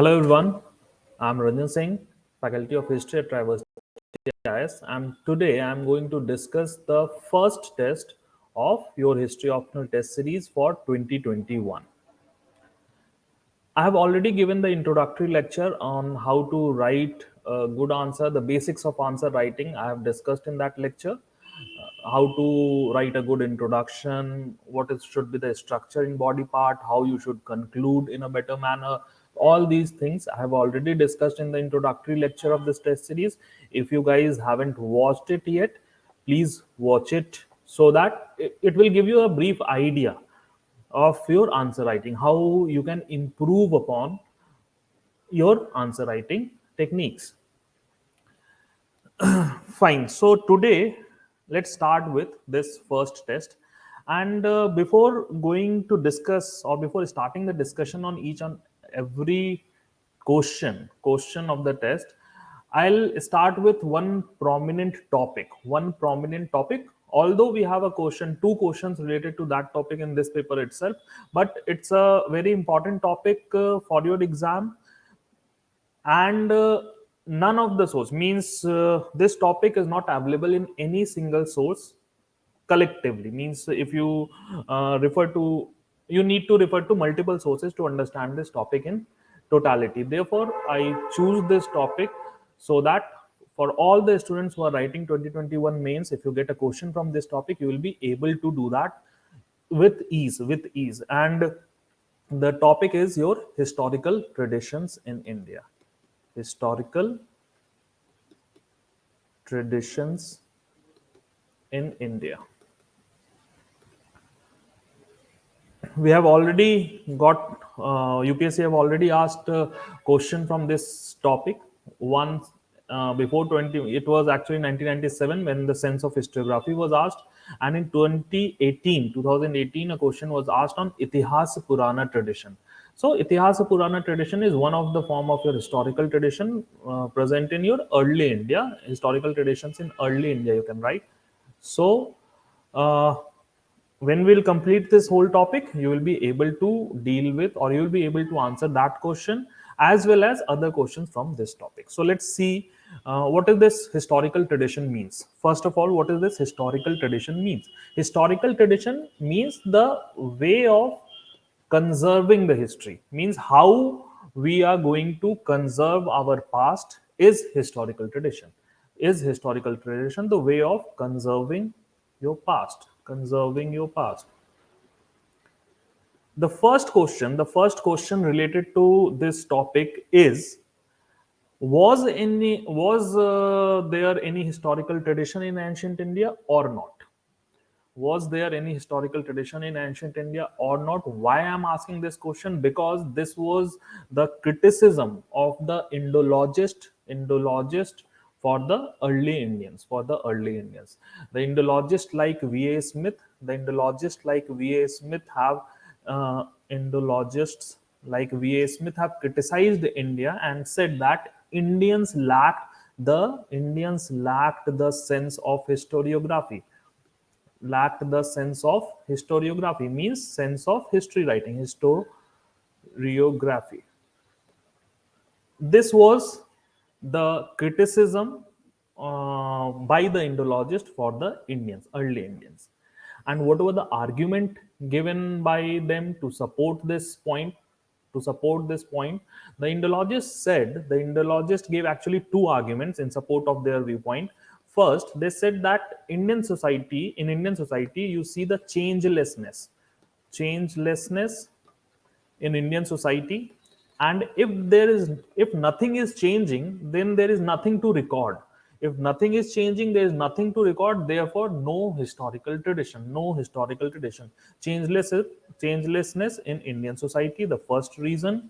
Hello everyone, I'm Ranjan Singh, Faculty of History at Trivers IIS, and today I'm going to discuss the first test of your History Optional Test Series for 2021. I have already given the introductory lecture on how to write a good answer, the basics of answer writing. I have discussed in that lecture how to write a good introduction, what is should be the structure in body part, how you should conclude in a better manner. All these things I have already discussed in the introductory lecture of this test series. If you guys haven't watched it yet, please watch it so that it will give you a brief idea of your answer writing, how you can improve upon your answer writing techniques. Fine. So today, let's start with this first test. And before going to discuss or before starting the discussion on each and every question of the test, I'll start with one prominent topic. One prominent topic. Although we have a question, two questions related to that topic in this paper itself, but it's a very important topic for your exam, and none of the source means this topic is not available in any single source collectively, means if you refer to, you need to refer to multiple sources to understand this topic in totality. Therefore I choose this topic so that for all the students who are writing 2021 mains, if you get a question from this topic, you will be able to do that with ease. And the topic is your historical traditions in India. Historical traditions in India. We have already got UPSC have already asked a question from this topic once before 20. It was actually 1997 when the sense of historiography was asked, and in 2018 a question was asked on Itihas Purana tradition. So Itihas Purana tradition is one of the form of your historical tradition present in your early India. Historical traditions in early India, you can write. So uh, when we'll complete this whole topic, you will be able to deal with, or you will be able to answer that question as well as other questions from this topic. So let's see what is this historical tradition means. First of all, what is this historical tradition means? Historical tradition means the way of conserving the history, means how we are going to conserve our past is historical tradition. Is historical tradition the way of conserving your past? The first question related to this topic is, was there any historical tradition in ancient India or not? Was there any historical tradition in ancient India or not? Why I'm asking this question? Because this was the criticism of the Indologist for the early Indians. The Indologist like V.A. Smith, have Indologists like V.A. Smith have criticized India and said that Indians lacked the sense of historiography. Means sense of history writing. Historiography. This was the criticism by the Indologist for the early Indians. And what were the argument given by them to support this point? The Indologist gave actually two arguments in support of their viewpoint. First, they said that in Indian society, you see the changelessness in Indian society, and if nothing is changing, then there is nothing to record. If nothing is changing, there is nothing to record. Therefore, no historical tradition. Changeless, changelessness in Indian society. The first reason.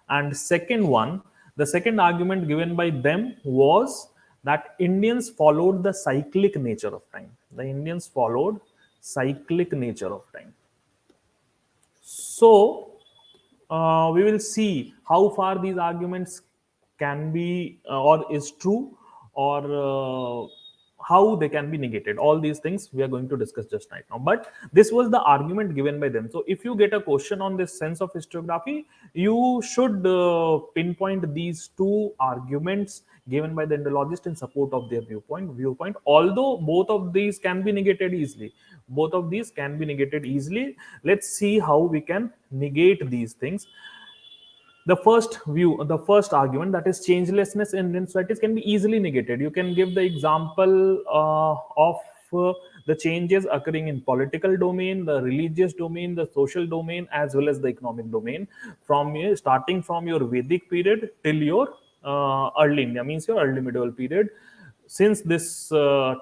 And the second argument given by them was that Indians followed the cyclic nature of time. The Indians followed cyclic nature of time. So we will see how far these arguments can be or is true, or how they can be negated. All these things we are going to discuss just right now, but this was the argument given by them. So if you get a question on this sense of historiography, you should pinpoint these two arguments given by the Indologist in support of their viewpoint, although both of these can be negated easily. Both of these can be negated easily. Let's see how we can negate these things. The first view, the first argument, that is changelessness in Indian societies, can be easily negated. You can give the example of the changes occurring in political domain, the religious domain, the social domain, as well as the economic domain, from starting from your Vedic period till your early India, means your early medieval period, since this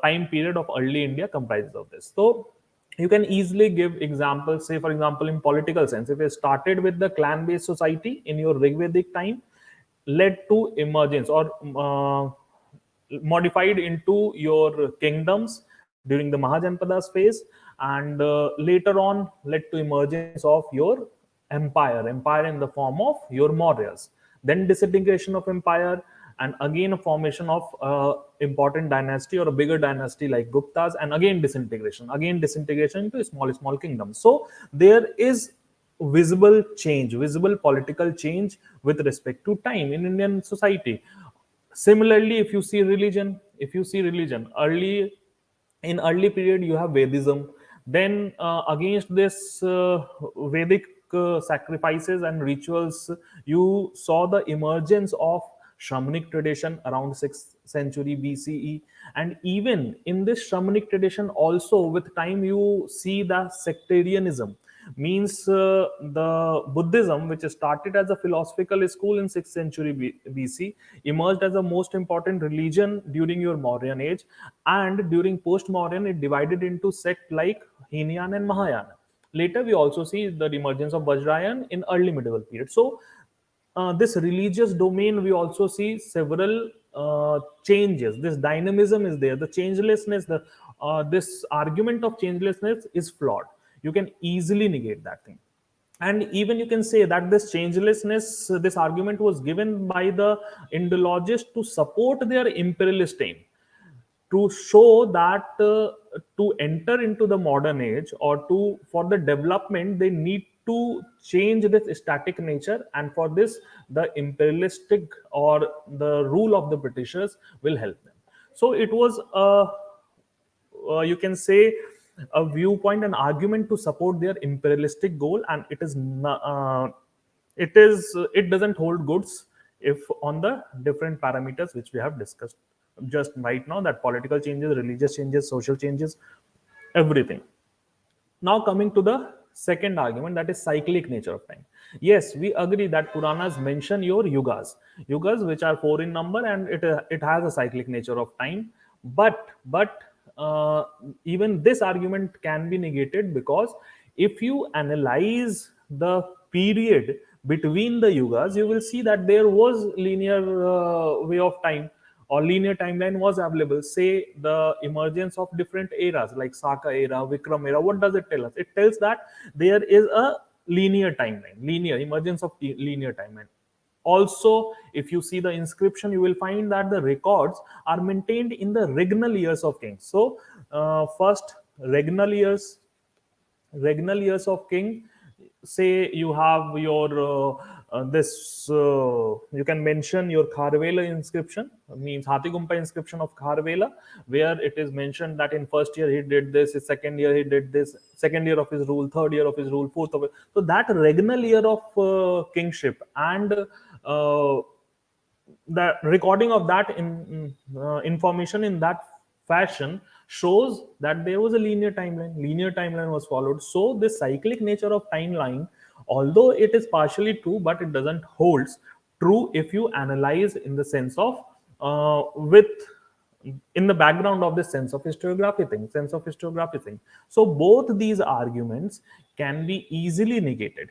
time period of early India comprises of this. So you can easily give examples. Say, for example, in political sense, if you started with the clan-based society in your Rigvedic time, led to emergence or modified into your kingdoms during the Mahajanpadas phase, and later on led to emergence of your empire in the form of your Mauryas, then disintegration of empire, and again a formation of important dynasty or a bigger dynasty like Guptas, and again disintegration into small kingdoms. So there is visible political change with respect to time in Indian society. Similarly, if you see religion early, in early period you have Vedism, then against this Vedic sacrifices and rituals, you saw the emergence of Shamanic tradition around 6th century BCE. And even in this Shamanic tradition also, with time you see the sectarianism, means the Buddhism, which started as a philosophical school in 6th century BC, emerged as the most important religion during your Mauryan age, and during post-Mauryan it divided into sect like Hinayan and Mahayana. Later we also see the emergence of Vajrayan in early medieval period. So this religious domain, we also see several changes. This dynamism is there, the changelessness, the this argument of changelessness is flawed. You can easily negate that thing. And even you can say that this changelessness, this argument was given by the Indologist to support their imperialist aim, to show that to enter into the modern age, or to for the development, they need to change this static nature, and for this the imperialistic or the rule of the Britishers will help them. So it was a you can say a viewpoint, an argument to support their imperialistic goal, and it is it doesn't hold goods if on the different parameters which we have discussed just right now, that political changes, religious changes, social changes, everything. Now coming to the second argument, that is cyclic nature of time. Yes, we agree that Puranas mention your yugas which are four in number, and it has a cyclic nature of time. But even this argument can be negated, because if you analyze the period between the yugas, you will see that there was linear way of time, or linear timeline was available. Say the emergence of different eras like Saka era, Vikram era, what does it tell us? It tells that there is a linear timeline, linear emergence of linear timeline. Also, if you see the inscription, you will find that the records are maintained in the regnal years of kings. So first regnal years of king, say you have your this you can mention your Kharvela inscription, means Hathigumpa inscription of Kharvela, where it is mentioned that in first year he did this, his second year he did this, second year of his rule, third year of his rule, fourth of it. So that regnal year of kingship, and the recording of that information in that fashion shows that there was a linear timeline was followed. So this cyclic nature of timeline, although it is partially true, but it doesn't holds true if you analyze in the sense of with in the background of the sense of historiography thing. So both these arguments can be easily negated.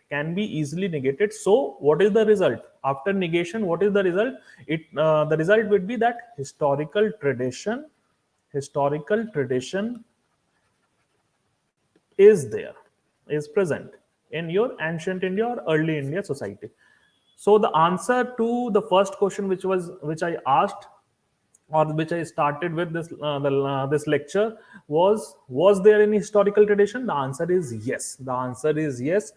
So what is the result after negation? What is the result? The result would be that historical tradition is there, is present in your ancient India or early India society. So the answer to the first question which I asked, or which I started with this lecture was there any historical tradition? The answer is yes. The answer is yes.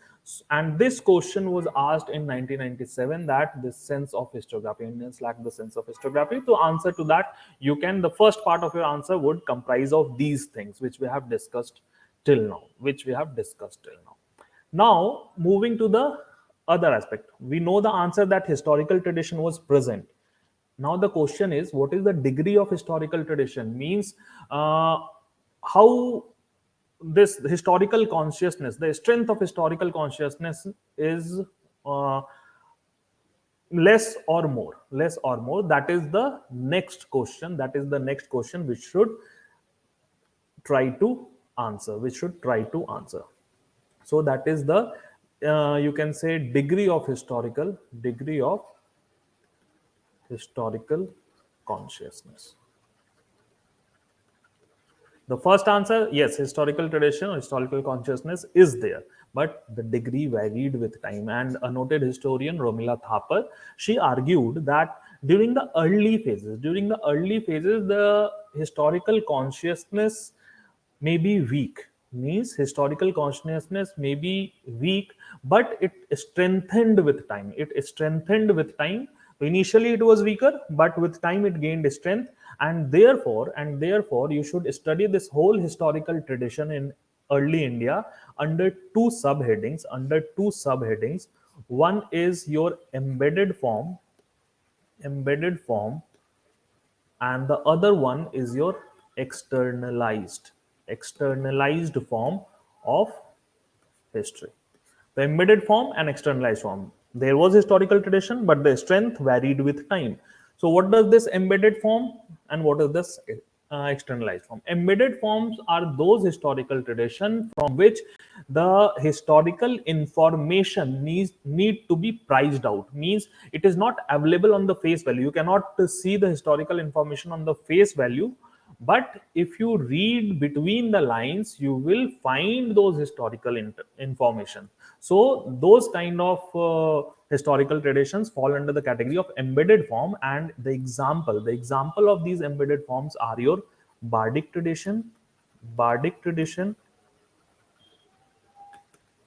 And this question was asked in 1997, that the sense of historiography, Indians lack the sense of historiography. To answer to that, you can, the first part of your answer would comprise of these things which we have discussed till now, Now, moving to the other aspect, we know the answer that historical tradition was present. Now the question is, what is the degree of historical tradition? Means how this historical consciousness, the strength of historical consciousness is uh, less or more. That is the next question. That is the next question which should try to answer. So that is the you can say degree of historical consciousness. The first answer, yes, historical tradition or historical consciousness is there, but the degree varied with time. And a noted historian, Romila Thapar, she argued that during the early phases, the historical consciousness may be weak. Means historical consciousness may be weak, but it strengthened with time. Initially it was weaker, but with time it gained strength. And therefore you should study this whole historical tradition in early India under two subheadings. One is your embedded form, and the other one is your externalized form of history. The embedded form and externalized form. There was historical tradition, but the strength varied with time. So, what does this embedded form and what is this externalized form? Embedded forms are those historical tradition from which the historical information need to be priced out. Means it is not available on the face value. You cannot see the historical information on the face value, but if you read between the lines, you will find those historical information. So those kind of historical traditions fall under the category of embedded form. And the example of these embedded forms are your bardic tradition.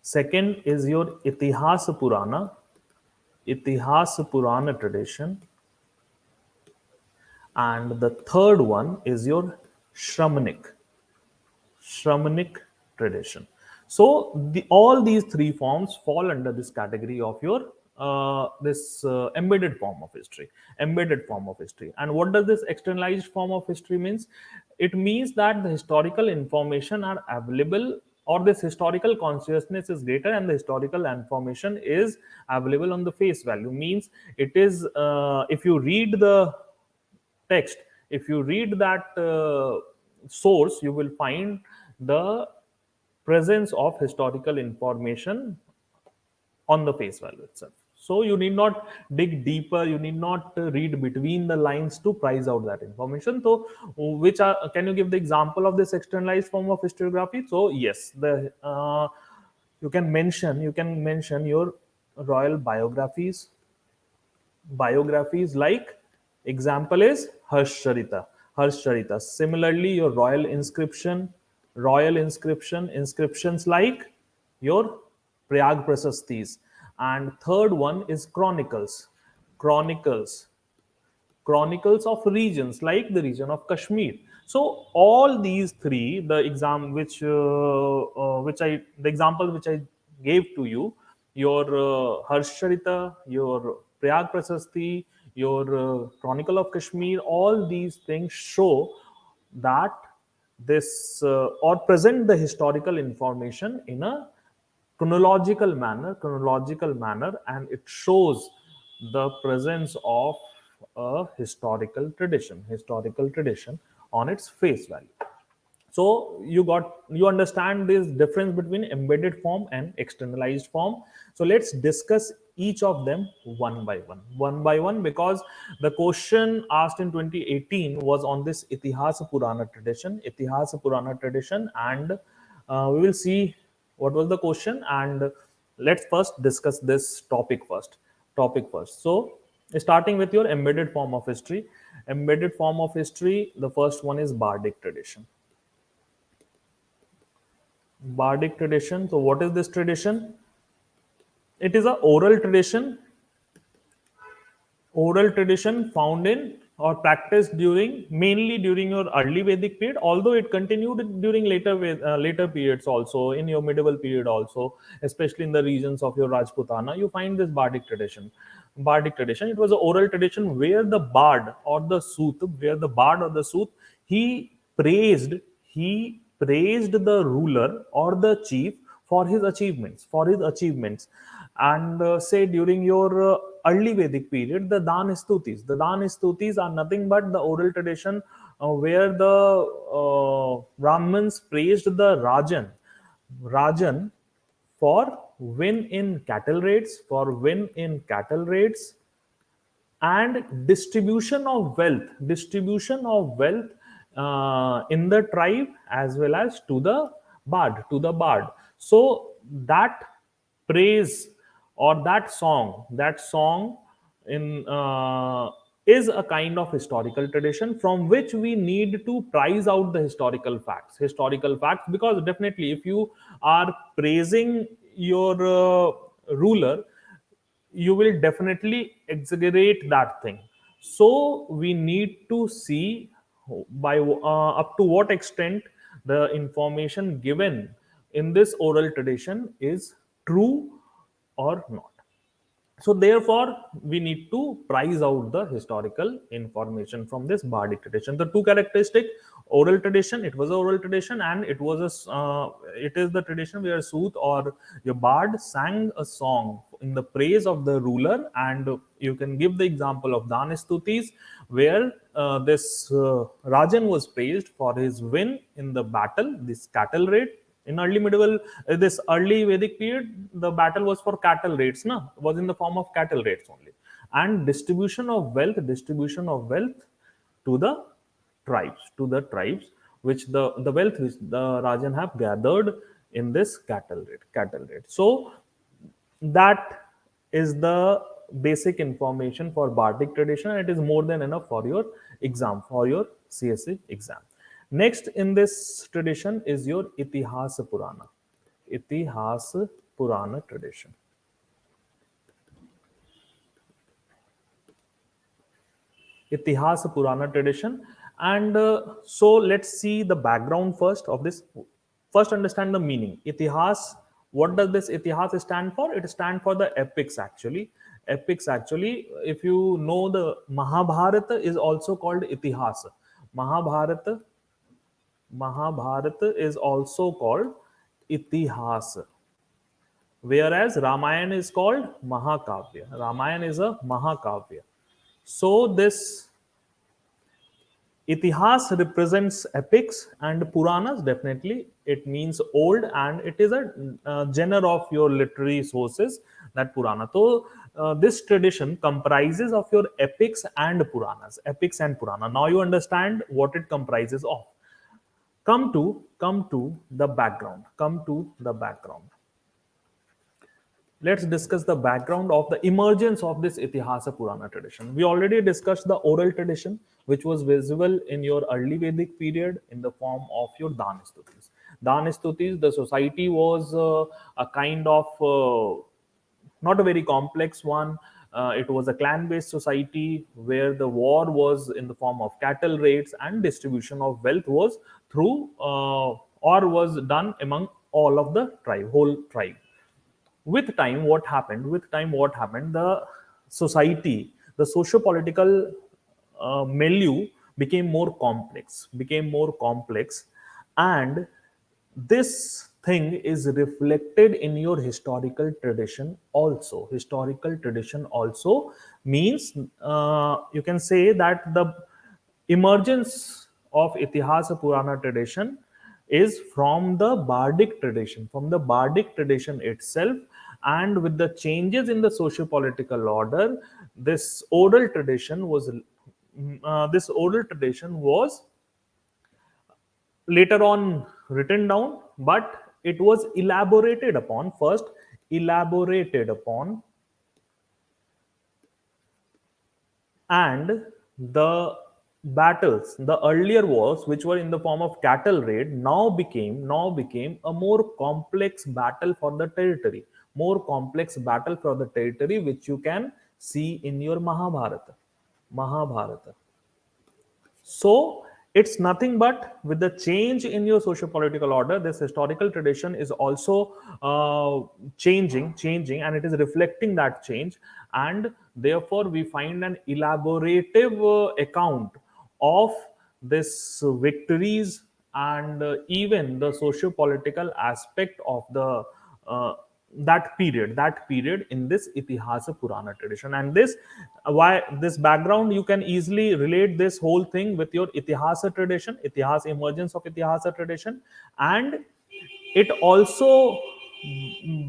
Second is your itihas purana tradition, and the third one is your Shramanic tradition. So all these three forms fall under this category of your this embedded form of history. And what does this externalized form of history means? It means that the historical information are available, or this historical consciousness is greater, and the historical information is available on the face value. Means it is if you read the text, if you read that source, you will find the presence of historical information on the face value itself. So you need not dig deeper, you need not read between the lines to price out that information. So which are, can you give the example of this externalized form of historiography? So yes, the you can mention your royal biographies, like example is Harsh Charita. Similarly, your inscriptions like your Prayag Prasastis. And third one is chronicles chronicles of regions like the region of Kashmir. So all these three, the exam which I the example which I gave to you, your Harshcharita, your Prayag Prasasti, your Chronicle of Kashmir, all these things show that this or present the historical information in a chronological manner, and it shows the presence of a historical tradition on its face value. So you understand this difference between embedded form and externalized form. So let's discuss each of them one by one, because the question asked in 2018 was on this Itihas Purana tradition, and we will see what was the question. And let's first discuss this topic first. So starting with your embedded form of history. Embedded form of history, the first one is bardic tradition. Bardic tradition. So what is this tradition? It is a oral tradition found in or practiced during, mainly during your early Vedic period, although it continued during later periods also, in your medieval period also, especially in the regions of your Rajputana. You find this bardic tradition. Bardic tradition. It was an oral tradition where the bard or the sooth, he praised the ruler or the chief for his achievements. And say during your early Vedic period, the Dan Stutis are nothing but the oral tradition where the Brahmins praised the Rajan for win in cattle raids, and distribution of wealth in the tribe, as well as to the bard. So that praise, or that song in is a kind of historical tradition from which we need to prize out the historical facts, because definitely if you are praising your ruler, you will definitely exaggerate that thing. So we need to see by up to what extent the information given in this oral tradition is true or not. So therefore we need to prize out the historical information from this bardic tradition. The two characteristic: oral tradition, it was a oral tradition, and it is the tradition where sooth or your bard sang a song in the praise of the ruler. And you can give the example of Danastutis, where this Rajan was praised for his win in the battle, this cattle raid. In this early Vedic period, the battle was for cattle raids, no? Was in the form of cattle raids only. And distribution of wealth to the tribes, which the wealth which the Rajan have gathered in this cattle raid. So that is the basic information for Bardic tradition, and it is more than enough for your CSE exam. Next in this tradition is your Itihas Purana tradition. Itihas Purana tradition. And so let's see the background first of this. First, understand the meaning. Itihas, what does this Itihas stand for? It stands for the epics actually. Epics actually, if you know, the Mahabharata is also called Itihas. Mahabharata, Mahabharata is also called Itihas, whereas Ramayana is called Mahakavya. Ramayana is a Mahakavya. So this Itihas represents epics, and Puranas definitely it means old, and it is a genre of your literary sources, that Purana. So this tradition comprises of your epics and Purana. Now you understand what it comprises of. Come to the background. Let's discuss the background of the emergence of this Itihasa Purana tradition. We already discussed the oral tradition, which was visible in your early Vedic period in the form of your Danastutis. Danastutis, the society was a kind of not a very complex one. It was a clan based society where the war was in the form of cattle raids, and distribution of wealth was through or was done among all of the whole tribe. With time what happened, the society, the socio-political milieu became more complex, and this thing is reflected in your historical tradition also means, you can say that the emergence of Itihasa Purana tradition is from the Bardic tradition itself. And with the changes in the socio-political order, this oral tradition was later on written down, but it was elaborated upon, and the battles, the earlier wars, which were in the form of cattle raid, now became a more complex battle for the territory, more complex battle for the territory, which you can see in your Mahabharata. So it's nothing but with the change in your socio-political order, this historical tradition is also changing, and it is reflecting that change. And therefore, we find an elaborative account of this victories and even the socio-political aspect of the uh, that period in this Itihasa Purana tradition. And this, why this background, you can easily relate this whole thing with your Itihasa tradition, Itihas emergence of Itihasa tradition. And it also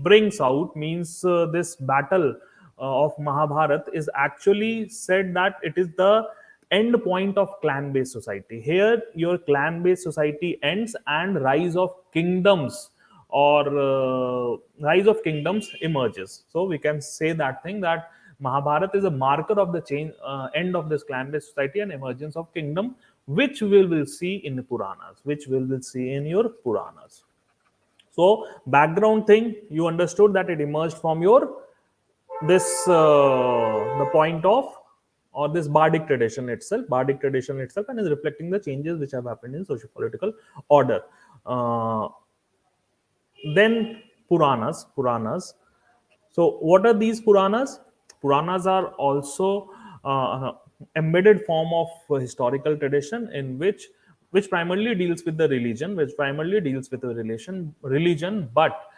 brings out, means this battle of Mahabharat is actually said that it is the end point of clan based society. Here your clan based society ends and rise of kingdoms emerges. So we can say that thing, that Mahabharat is a marker of the change, end of this clan based society and emergence of kingdom, which we will see in Puranas, which we will see in your Puranas. So background thing, you understood that it emerged from your this the point of, or this bardic tradition itself, and is reflecting the changes which have happened in socio-political order. Uh, then Puranas. So what are these Puranas? Puranas are also embedded form of historical tradition in which primarily deals with the religion, which primarily deals with the religion, but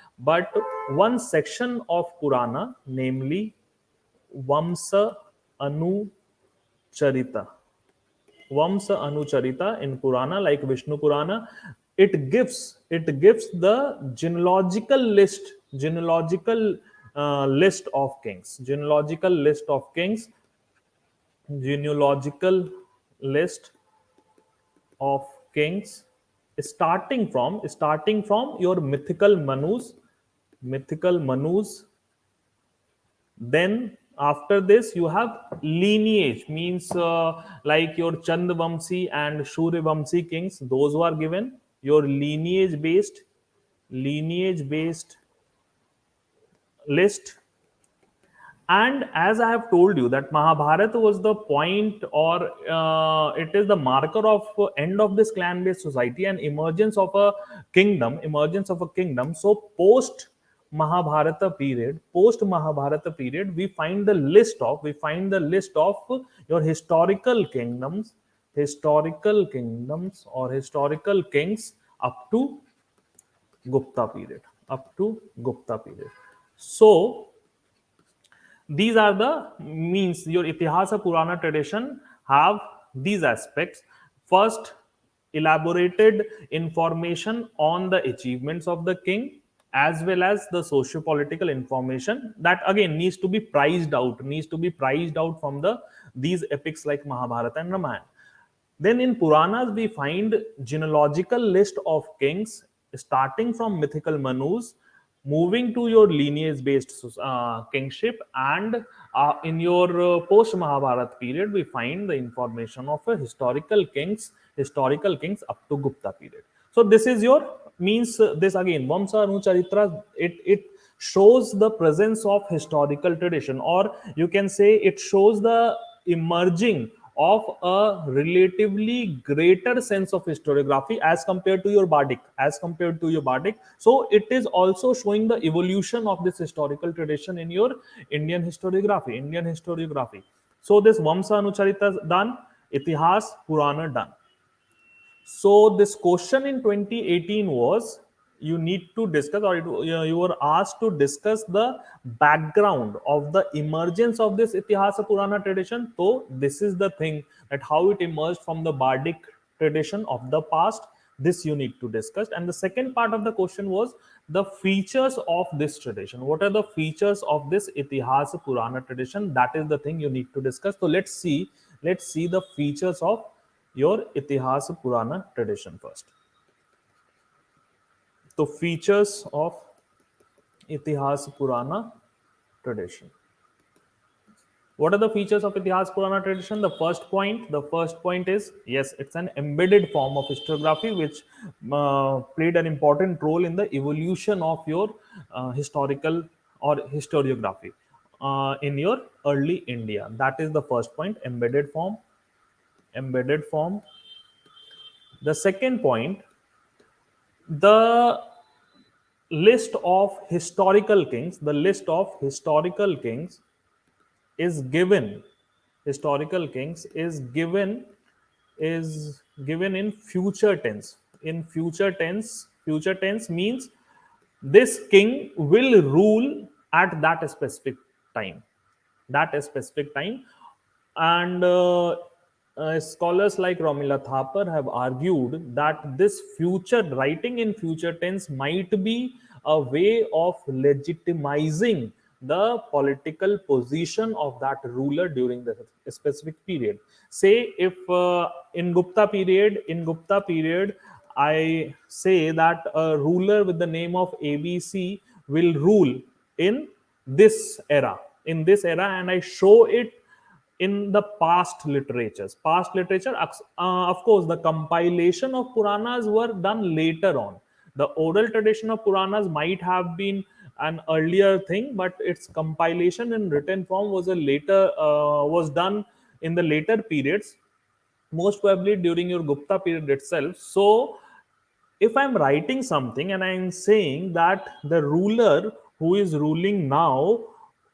one section of Purana, namely Vamsa Anu Charita. Vamsa Anucharita in Purana, like Vishnu Purana, it gives the genealogical list of kings, genealogical list of kings, starting from your mythical Manus. Then after this you have lineage, means like your Chandvamsi and Shurivamsi kings, those who are given your lineage based list. And as I have told you that Mahabharata was the point, or it is the marker of end of this clan based society and emergence of a kingdom. So post Mahabharata period, we find the list of your historical kingdoms or historical kings up to Gupta period. So these are the, means your Itihasa Purana tradition have these aspects. First, elaborated information on the achievements of the king, as well as the socio-political information that again needs to be priced out from these epics like Mahabharata and Ramayana. Then in Puranas, we find genealogical list of kings, starting from mythical Manus, moving to your lineage-based kingship, and in your post Mahabharata period, we find the information of a historical kings up to Gupta period. So this is your, means this again Vamsa Anucharitra. It shows the presence of historical tradition, or you can say it shows the emerging of a relatively greater sense of historiography as compared to your bardic. So it is also showing the evolution of this historical tradition in your Indian historiography. So this Vamsa Anucharita done, Itihas Purana done. So this question in 2018 was, you need to discuss, or you were asked to discuss the background of the emergence of this Itihasa Purana tradition. So this is the thing, that how it emerged from the bardic tradition of the past. This you need to discuss. And the second part of the question was the features of this tradition. What are the features of this Itihasa Purana tradition? That is the thing you need to discuss. So let's see the features of your Itihasa Purana tradition first. So features of Itihasa Purana tradition. What are the features of Itihas Purana tradition? The first point is, yes, it's an embedded form of historiography which played an important role in the evolution of your historical or historiography in your early India. That is the first point, embedded form. Embedded form. The second point, the list of historical kings is given historical kings is given in future tense. In future tense means this king will rule at that specific time. That specific time. And scholars like Romila Thapar have argued that this future writing in future tense might be a way of legitimizing the political position of that ruler during the specific period. Say if in Gupta period, I say that a ruler with the name of ABC will rule in this era, and I show it in the past literature. Of course, the compilation of Puranas were done later on. The oral tradition of Puranas might have been an earlier thing, but its compilation in written form was done in the later periods, most probably during your Gupta period itself. So if I'm writing something and I'm saying that the ruler who is ruling now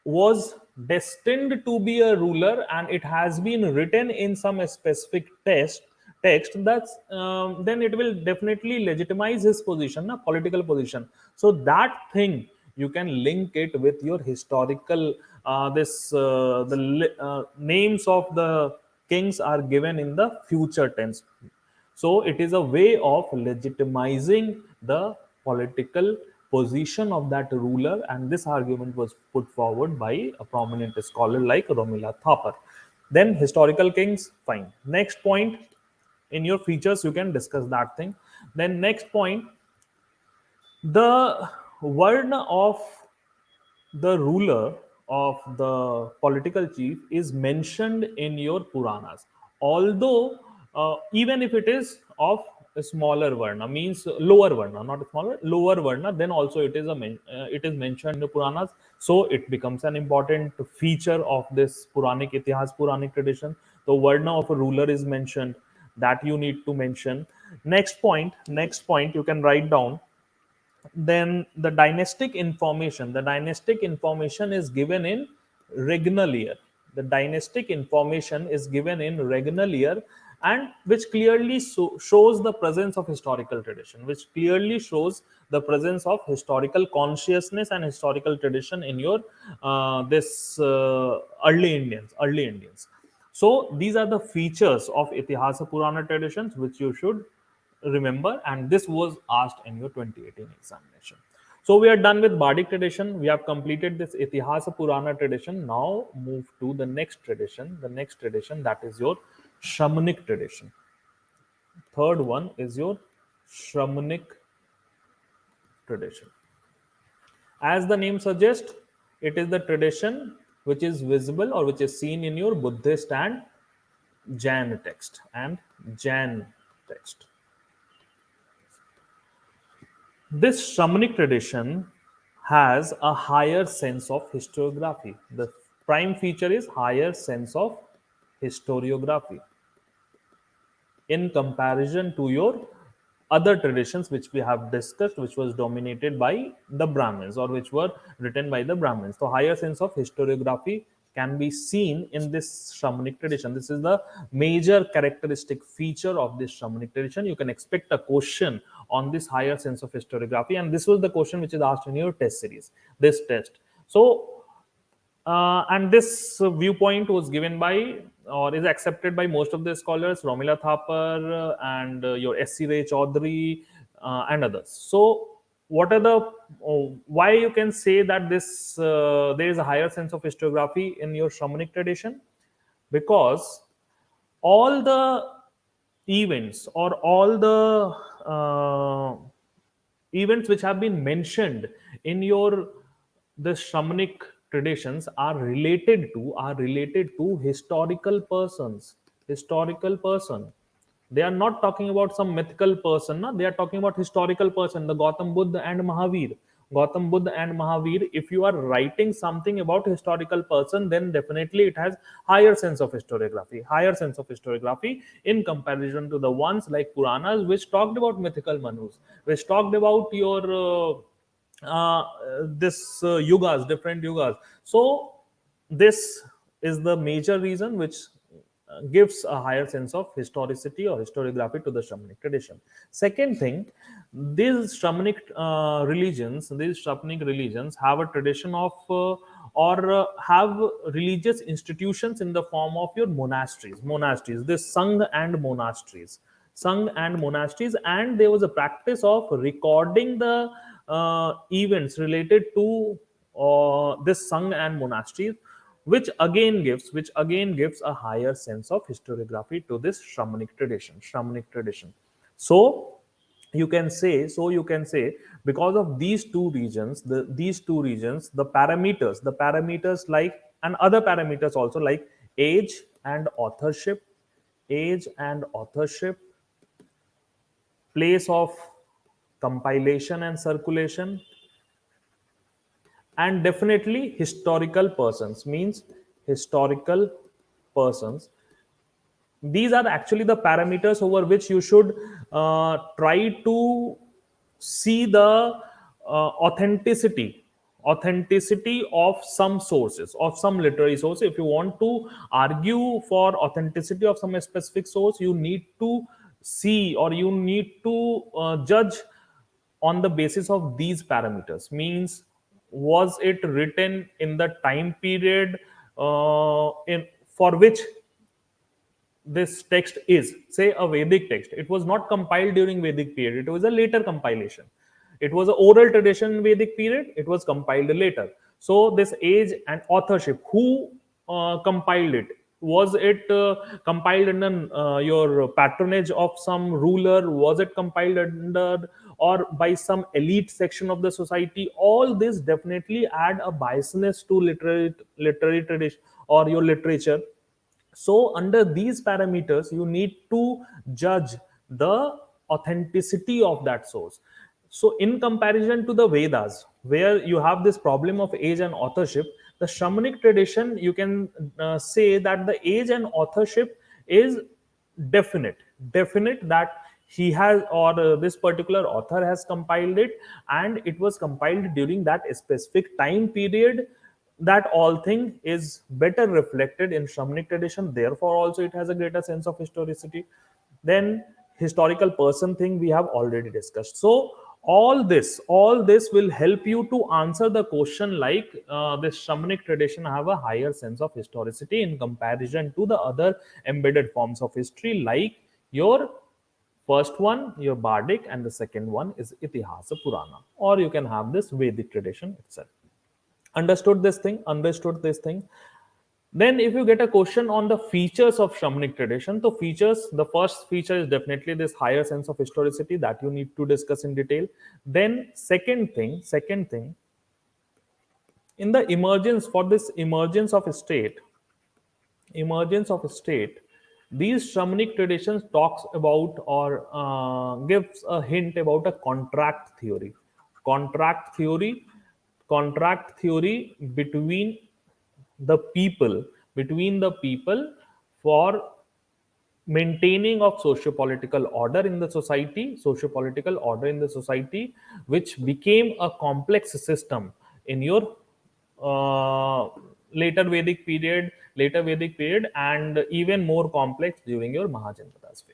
was destined to be a ruler and it has been written in some specific text, that's then it will definitely legitimize his position, a political position. So that thing you can link it with your historical this the names of the kings are given in the future tense. So it is a way of legitimizing the political position of that ruler, and this argument was put forward by a prominent scholar like Romila Thapar. Then historical kings, fine. Next point, in your features you can discuss that thing. Then next point, the varna of the ruler of the political chief is mentioned in your Puranas. Although, even if it is of a smaller varna, means lower varna, not smaller, lower varna, then also it is mentioned in the Puranas. So it becomes an important feature of this Puranic Itihas, Puranic tradition. The varna of a ruler is mentioned, that you need to mention. Next point you can write down. Then the dynastic information is given in regnal year. The dynastic information is given in regnal year, and which clearly shows the presence of historical tradition, which clearly shows the presence of historical consciousness and historical tradition in your this early Indians. So these are the features of Itihasa Purana traditions which you should remember, and this was asked in your 2018 examination. So we are done with Bardic tradition. We have completed this Itihasa Purana tradition. Now move to the next tradition. The next tradition, that is your Shramanic tradition. Third one is your Shramanic tradition. As the name suggests, it is the tradition which is visible or which is seen in your Buddhist and Jain text. This Shramanic tradition has a higher sense of historiography. The prime feature is higher sense of historiography in comparison to your other traditions which we have discussed, which was dominated by the Brahmins or which were written by the Brahmins. So higher sense of historiography can be seen in this Shramanic tradition. This is the major characteristic feature of this Shramanic tradition. You can expect a question on this higher sense of historiography, and this was the question which is asked in your test series, this test. So and this viewpoint was given by or is accepted by most of the scholars, Romila Thapar and your S.C. Ray Chaudhary and others. So, what are the why you can say that this there is a higher sense of historiography in your Shramanic tradition? Because all the events or all the events which have been mentioned in your this Shramanic traditions are related to historical person. They are not talking about some mythical person, no? They are talking about historical person, the Gautam Buddha and Mahavir. Gautam Buddha and Mahavir, if you are writing something about historical person, then definitely it has higher sense of historiography in comparison to the ones like Puranas, which talked about mythical Manus, which talked about your this yugas, different yugas. So this is the major reason which gives a higher sense of historicity or historiography to the Shramanic tradition. Second thing, these Shramanic religions have a tradition of or have religious institutions in the form of your monasteries, this sangha and monasteries, and there was a practice of recording the events related to this sangha and monasteries, which again gives a higher sense of historiography to this Shramanic tradition. So you can say because of these two regions, the parameters like, and other parameters also, like age and authorship age and authorship, place of compilation and circulation, and definitely historical persons, means historical persons. These are actually the parameters over which you should try to see the authenticity of some sources, of some literary source. If you want to argue for authenticity of some specific source, you need to see, or you need to judge on the basis of these parameters, means was it written in the time period in for which this text is, say, a Vedic text. It was not compiled during Vedic period, it was a later compilation. It was an oral tradition in Vedic period, it was compiled later. So this age and authorship, who compiled it? Was it compiled under your patronage of some ruler? Was it compiled under or by some elite section of the society? All this definitely add a biasness to literary tradition or your literature. So under these parameters, you need to judge the authenticity of that source. So in comparison to the Vedas, where you have this problem of age and authorship, the Shramanic tradition, you can say that the age and authorship is definite that he has, or this particular author has compiled it, and it was compiled during that specific time period. That all thing is better reflected in Shramanic tradition, therefore also it has a greater sense of historicity. Then historical person thing we have already discussed. So all this will help you to answer the question like, this Shramanic tradition have a higher sense of historicity in comparison to the other embedded forms of history, like your first one, your Bardic, and the second one is Itihasa Purana, or you can have this Vedic tradition itself. Understood this thing. Then if you get a question on the features of Shramanic tradition, so the first feature is definitely this higher sense of historicity that you need to discuss in detail. Then second thing, in the emergence of a state, these Shramanic traditions talks about, or gives a hint about a contract theory contract theory the people between the people for maintaining of socio-political order in the society, which became a complex system in your uh, later Vedic period, and even more complex during your Mahajanpadas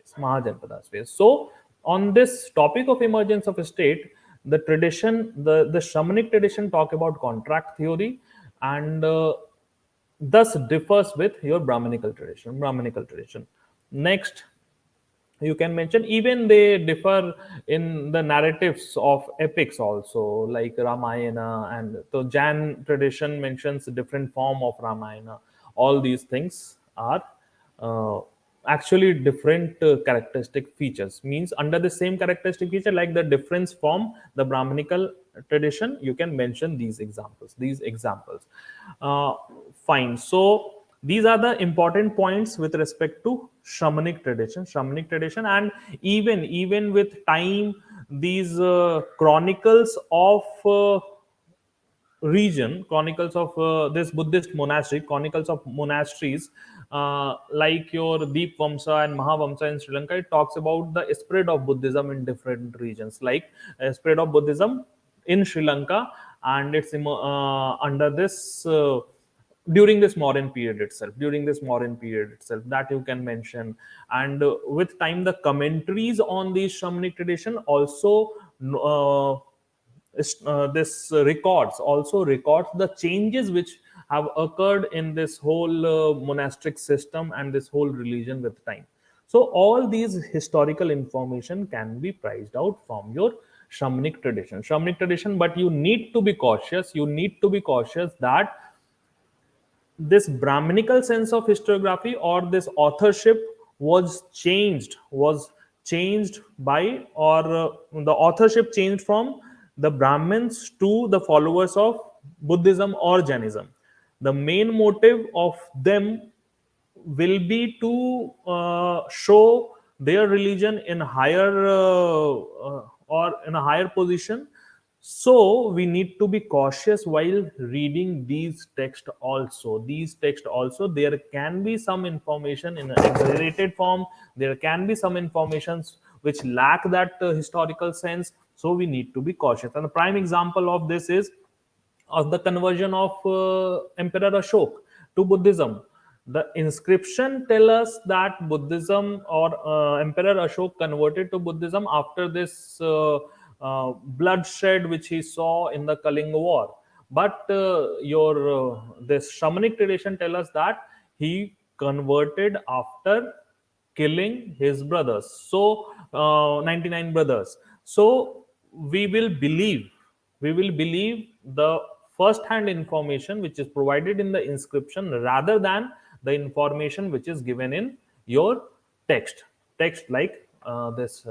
phase. So on this topic of emergence of a state, the Shramanic tradition talk about contract theory, and thus differs with your Brahmanical tradition. Next, you can mention, even they differ in the narratives of epics also, like Ramayana, and the Jain tradition mentions a different form of Ramayana. All these things are uh, actually different characteristic features, means under the same characteristic feature, like the difference from the Brahmanical tradition, you can mention these examples. Uh, Fine. So these are the important points with respect to Shamanic tradition, and even with time, these chronicles of region, chronicles of this Buddhist monastery, chronicles of monasteries like your Deep Vamsa and Mahavamsa in Sri Lanka, it talks about the spread of Buddhism in different regions, like spread of Buddhism in Sri Lanka, and it's under this. During this modern period itself, that you can mention. And with time, the commentaries on these Shamanic tradition also this records, the changes which have occurred in this whole monastic system and this whole religion with time. So all these historical information can be priced out from your Shamanic tradition, but you need to be cautious. That this Brahminical sense of historiography or this authorship was changed by, or the authorship changed from the Brahmins to the followers of Buddhism or Jainism. The main motive of them will be to show their religion in higher or in a higher position. So we need to be cautious while reading these texts also. There can be some information in an exaggerated form, there can be some informations which lack that historical sense, so we need to be cautious. And the prime example of this is of the conversion of Emperor Ashok to Buddhism. The inscription tell us that Buddhism, or Emperor Ashok converted to Buddhism after this bloodshed which he saw in the Kalinga War. But your this Shamanic tradition tell us that he converted after killing his brothers. So 99 brothers. So we will believe the first hand information which is provided in the inscription rather than the information which is given in your text like this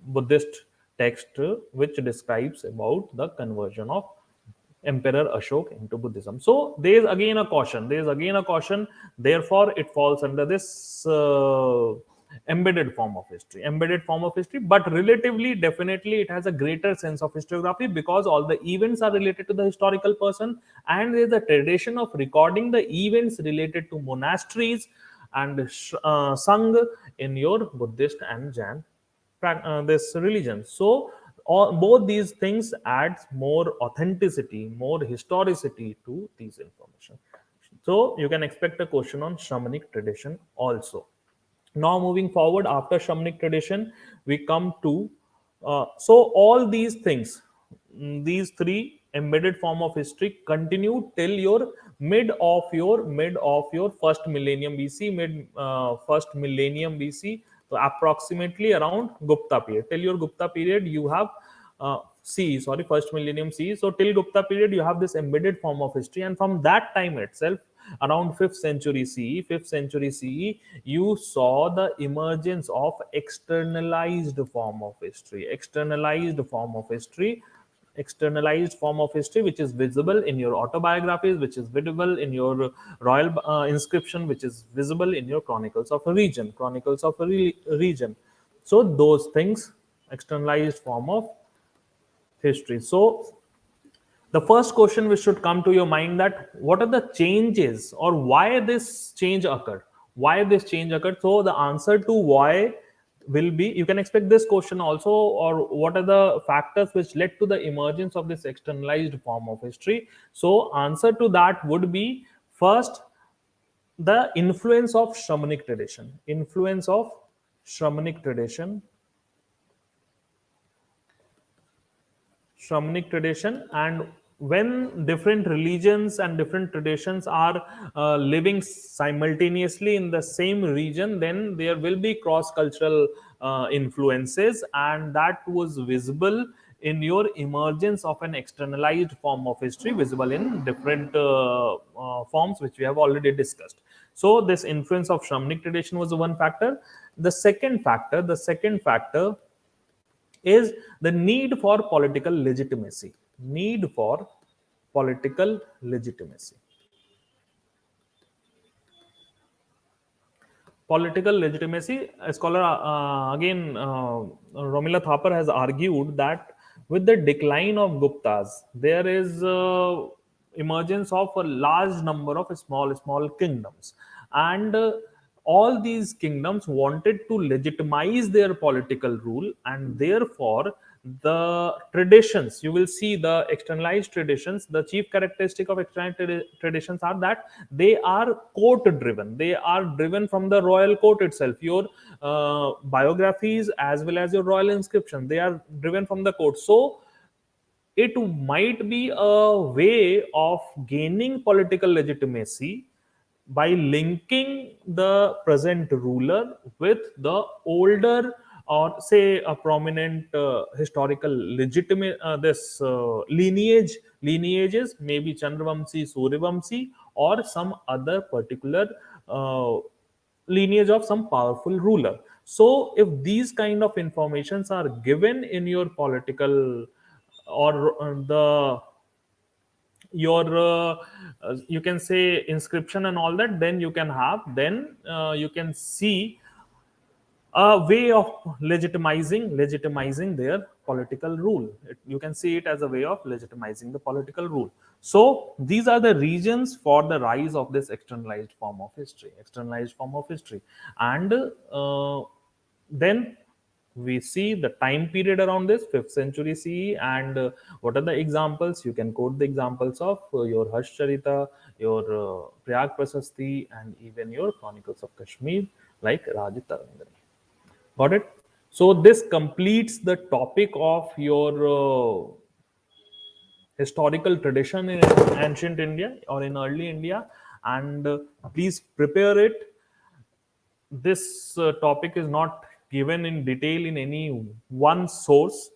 Buddhist text which describes about the conversion of Emperor Ashok into Buddhism. So there is again a caution. Therefore, it falls under this embedded form of history. But relatively, definitely, it has a greater sense of historiography because all the events are related to the historical person, and there is a tradition of recording the events related to monasteries and Sangh in your Buddhist and Jain this religion. So both these things adds more authenticity, more historicity to these information. So you can expect a question on Shamanic tradition also. Now moving forward, after Shamanic tradition, we come to so all these things, these three embedded form of history continue till your mid of your first millennium BC, mid first millennium BC. So approximately around Gupta period. Till your Gupta period, you have first millennium CE. So till Gupta period, you have this embedded form of history, and from that time itself, around 5th century CE, you saw the emergence of externalized form of history which is visible in your autobiographies, which is visible in your royal inscription, which is visible in your chronicles of a region. So those things, externalized form of history. So the first question which should come to your mind, that what are the changes or why this change occurred. So the answer to why will be, you can expect this question also, or what are the factors which led to the emergence of this externalized form of history. So answer to that would be, first, the influence of Shamanic tradition Shamanic tradition. And when different religions and different traditions are living simultaneously in the same region, then there will be cross cultural influences, and that was visible in your emergence of an externalized form of history, visible in different forms which we have already discussed. So this influence of Shamanic tradition was one factor. The second factor is the need for political legitimacy. need for political legitimacy. Political legitimacy, a scholar again, Romila Thapar has argued that with the decline of Guptas, there is emergence of a large number of small kingdoms, and all these kingdoms wanted to legitimize their political rule, and therefore the traditions, you will see the externalized traditions, the chief characteristic of external traditions are that they are court driven, they are driven from the royal court itself. Your biographies as well as your royal inscription, they are driven from the court. So it might be a way of gaining political legitimacy by linking the present ruler with the older, or say a prominent historical legitimate this lineages, maybe Chandravamsi, Suryavamsi, or some other particular uh, lineage of some powerful ruler. So if these kind of informations are given in your political, or the your you can say inscription and all that, then you can have, then you can see a way of legitimizing their political rule. You can see it as a way of legitimizing the political rule. So these are the reasons for the rise of this externalized form of history. And then we see the time period around this 5th century CE, and what are the examples? You can quote the examples of your Harsh Charita, your Prayag Prasasti, and even your Chronicles of Kashmir, like Rajit Tarangani. Got it? So this completes the topic of your historical tradition in ancient India or in early India, and please prepare it. This topic is not given in detail in any one source.